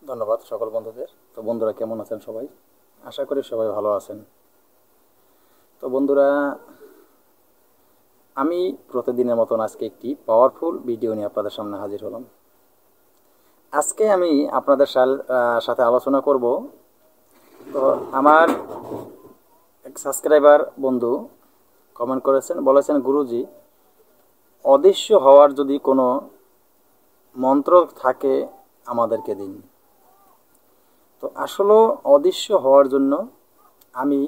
ধন্যবাদ সকল বন্ধুদের। তো বন্ধুরা কেমন আছেন সবাই? আশা করি সবাই ভালো আছেন। তো বন্ধুরা, আমি প্রতিদিনের মতন আজকে একটি পাওয়ারফুল ভিডিও নিয়ে আপনাদের সামনে হাজির হলাম। আজকে আমি আপনাদের সাথে আলোচনা করব। তো আমার এক সাবস্ক্রাইবার বন্ধু কমেন্ট করেছেন, বলেছেন, গুরুজি, অদৃশ্য হওয়ার যদি কোনো মন্ত্র থাকে আমাদেরকে দিন। তো আসলে অদৃশ্য হওয়ার জন্য আমি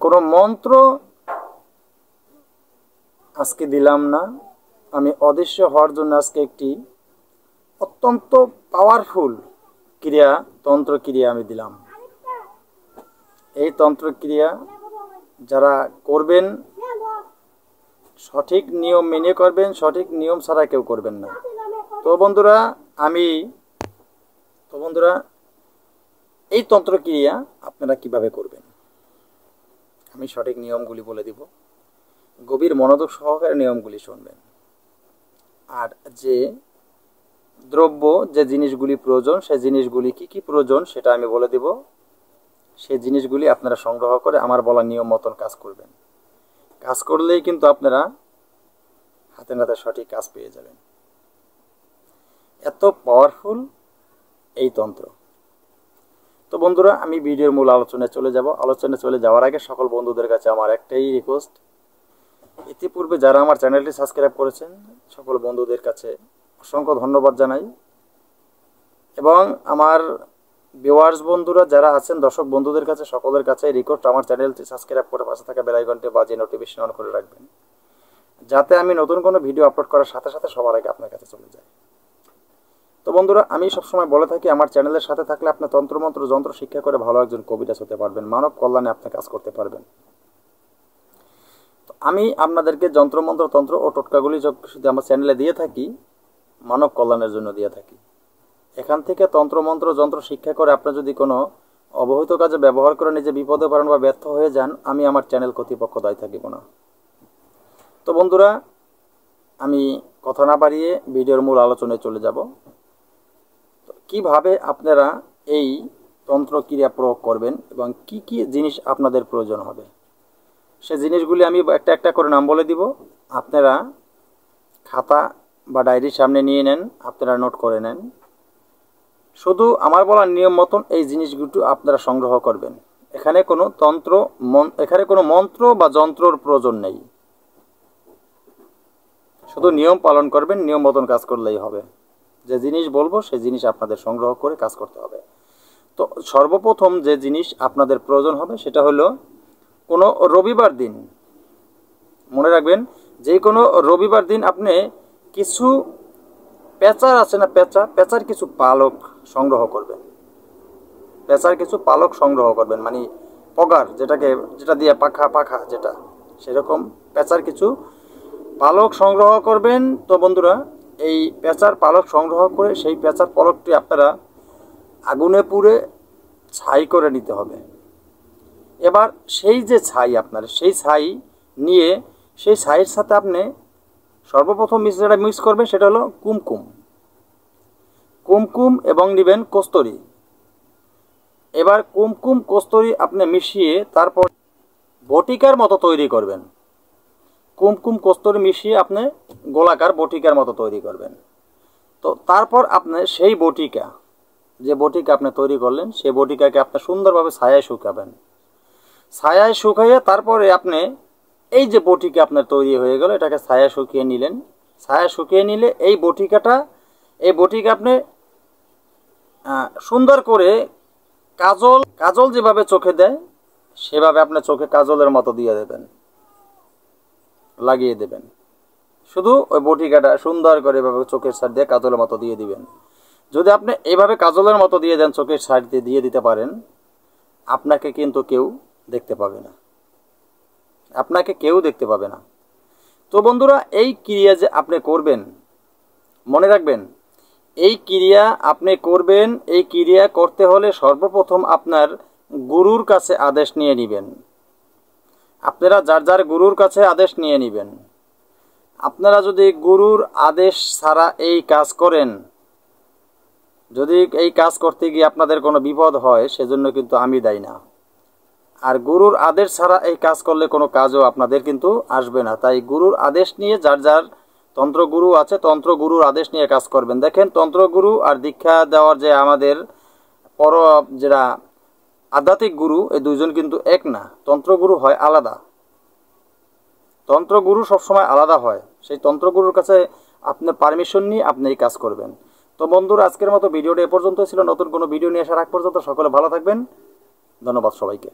কোনো মন্ত্র আজকে দিলাম না। আমি অদৃশ্য হওয়ার জন্য আজকে একটি অত্যন্ত পাওয়ারফুল তন্ত্র ক্রিয়া আমি দিলাম। এই তন্ত্র ক্রিয়া যারা করবেন সঠিক নিয়ম মেনে করবেন, সঠিক নিয়ম ছাড়া কেউ করবেন না। তো বন্ধুরা, এই তন্ত্র ক্রিয়া আপনারা কিভাবে করবেন আমি সঠিক নিয়মগুলি বলে দিব। গভীর মনোযোগ সহকারে নিয়মগুলি শুনবেন। আর যে দ্রব্য, যে জিনিসগুলি প্রয়োজন, সেই জিনিসগুলি কি কি প্রয়োজন সেটা আমি বলে দিব। সেই জিনিসগুলি আপনারা সংগ্রহ করে আমার বলা নিয়ম মতন কাজ করবেন। কাজ করলেই কিন্তু আপনারা হাতে নাতে সঠিক কাজ পেয়ে যাবেন। এত পাওয়ারফুল এই তন্ত্র। তো বন্ধুরা, আমি ভিডিওর মূল আলোচনায় চলে যাব। আলোচনায় চলে যাওয়ার আগে সকল বন্ধুদের কাছে আমার একটাই রিকোয়েস্ট, ইতিপূর্বে যারা আমার চ্যানেলটি সাবস্ক্রাইব করেছেন সকল বন্ধুদের কাছে অসংখ্য ধন্যবাদ জানাই। এবং আমার ভিউয়ার্স বন্ধুরা যারা আছেন, দর্শক বন্ধুদের কাছে সকলের কাছে রিকোয়েস্ট, আমার চ্যানেলটি সাবস্ক্রাইব করে পাশে থাকা বেল আইকনটি বাজিয়ে নোটিফিকেশন অন করে রাখবেন, যাতে আমি নতুন কোনো ভিডিও আপলোড করার সাথে সাথে সবার আগে আপনার কাছে চলে যায়। তো বন্ধুরা, আমি সবসময় বলে থাকি, আমার চ্যানেলের সাথে থাকলে আপনি তন্ত্রমন্ত্র যন্ত্র শিক্ষা করে ভালো একজন কবিরাজ হতে পারবেন, মানব কল্যাণে আপনি কাজ করতে পারবেন। তো আমি আপনাদেরকে যন্ত্রমন্ত্র তন্ত্র ও টোটকাগুলি যদি আমার চ্যানেলে দিয়ে থাকি, মানব কল্যাণের জন্য দিয়ে থাকি। এখান থেকে তন্ত্রমন্ত্র যন্ত্র শিক্ষা করে আপনি যদি কোনো অবহিত কাজে ব্যবহার করে নিজে বিপদে পড়েন বা ব্যর্থ হয়ে যান, আমি আমার চ্যানেল কর্তৃপক্ষ দায়ী থাকিব না। তো বন্ধুরা, আমি কথা না বাড়িয়ে ভিডিওর মূল আলোচনায় চলে যাব। কিভাবে আপনারা এই তন্ত্র ক্রিয়া প্রয়োগ করবেন এবং কি কি জিনিস আপনাদের প্রয়োজন হবে, সে জিনিসগুলি আমি একটা একটা করে নাম বলে দিব। আপনারা খাতা বা ডায়েরির সামনে নিয়ে নেন, আপনারা নোট করে নেন। শুধু আমার বলার নিয়ম মতন এই জিনিসগুলো আপনারা সংগ্রহ করবেন। এখানে কোনো মন্ত্র বা যন্ত্রর প্রয়োজন নেই। শুধু নিয়ম পালন করবেন, নিয়ম মতন কাজ করলেই হবে। যে জিনিস বলবো সেই জিনিস আপনাদের সংগ্রহ করে কাজ করতে হবে। তো সর্বপ্রথম যে জিনিস আপনাদের প্রয়োজন হবে সেটা হলো কোনো রবিবার দিন, মনে রাখবেন, যে কোনো রবিবার দিন আপনি কিছু পেঁচার আছে না, পেঁচার কিছু পালক সংগ্রহ করবেন। পেঁচার কিছু পালক সংগ্রহ করবেন, মানে পগার, যেটা দিয়ে পাখা যেটা, সেরকম পেঁচার কিছু পালক সংগ্রহ করবেন। তো বন্ধুরা, এই পেঁচার পালক সংগ্রহ করে সেই পেঁচার পালকটি আপনারা আগুনে পুড়ে ছাই করে নিতে হবে। এবার সেই যে ছাই আপনার, সেই ছাই নিয়ে সেই ছাইয়ের সাথে আপনি সর্বপ্রথম যেটা মিক্স করবেন সেটা হলো কুমকুম এবং নেবেন কস্তুরী। এবার কুমকুম কস্তুরী আপনি মিশিয়ে তারপর বটিকার মতো তৈরি করবেন। কুমকুম কস্তুরী মিশিয়ে আপনি গোলাকার বটিকার মতো তৈরি করবেন। তো তারপর আপনি সেই যে বটিকা আপনি তৈরি করলেন, সেই বটিকাকে আপনি সুন্দরভাবে ছায়ায় শুকাবেন। ছায়ায় শুকাইয়ে তারপরে আপনি এই যে বটিকা আপনার তৈরি হয়ে গেল, এটাকে ছায়ায় শুকিয়ে নিলেন। ছায়া শুকিয়ে নিলে এই বটিকা আপনি সুন্দর করে কাজল যেভাবে চোখে দেয় সেভাবে আপনার চোখে কাজলের মতো লাগিয়ে দেবেন। শুধু ওই বটিকাটা সুন্দর করে এভাবে চোখের সাইড দিয়ে কাজলের মতো দিয়ে দিবেন। যদি আপনি এইভাবে কাজলের মতো দিয়ে দেন, চোখের সাইড দিয়ে দিতে পারেন, আপনাকে কিন্তু কেউ দেখতে পাবে না। তো বন্ধুরা, এই ক্রিয়া যে আপনি করবেন, মনে রাখবেন, এই ক্রিয়া আপনি করবেন। এই ক্রিয়া করতে হলে সর্বপ্রথম আপনার গুরুর কাছে আদেশ নিয়ে নেবেন। আপনারা যার গুরুর কাছে আদেশ নিয়ে নেবেন। আপনারা যদি গুরুর আদেশ ছাড়া এই কাজ করেন, যদি এই কাজ করতে গিয়ে আপনাদের কোনো বিপদ হয় সেজন্য কিন্তু আমি দায়ী না। আর গুরুর আদেশ ছাড়া এই কাজ করলে কোনো কাজও আপনাদের কিন্তু আসবে না। তাই গুরুর আদেশ নিয়ে যার যার তন্ত্রগুরু আছে তন্ত্রগুরুর আদেশ নিয়ে কাজ করবেন। দেখেন তন্ত্রগুরু আর দীক্ষা দেওয়ার যে আমাদের যেটা আধ্যাত্মিক গুরু, এই দুইজন কিন্তু এক না। তন্ত্রগুরু হয় আলাদা, তন্ত্রগুরু সবসময় আলাদা হয়। সেই তন্ত্রগুরুর কাছে আপনার পারমিশন নিয়ে আপনি এই কাজ করবেন। তো বন্ধুরা, আজকের মতো ভিডিওটা এ পর্যন্ত ছিল। নতুন কোনো ভিডিও নিয়ে আসার আগ পর্যন্ত সকলে ভালো থাকবেন। ধন্যবাদ সবাইকে।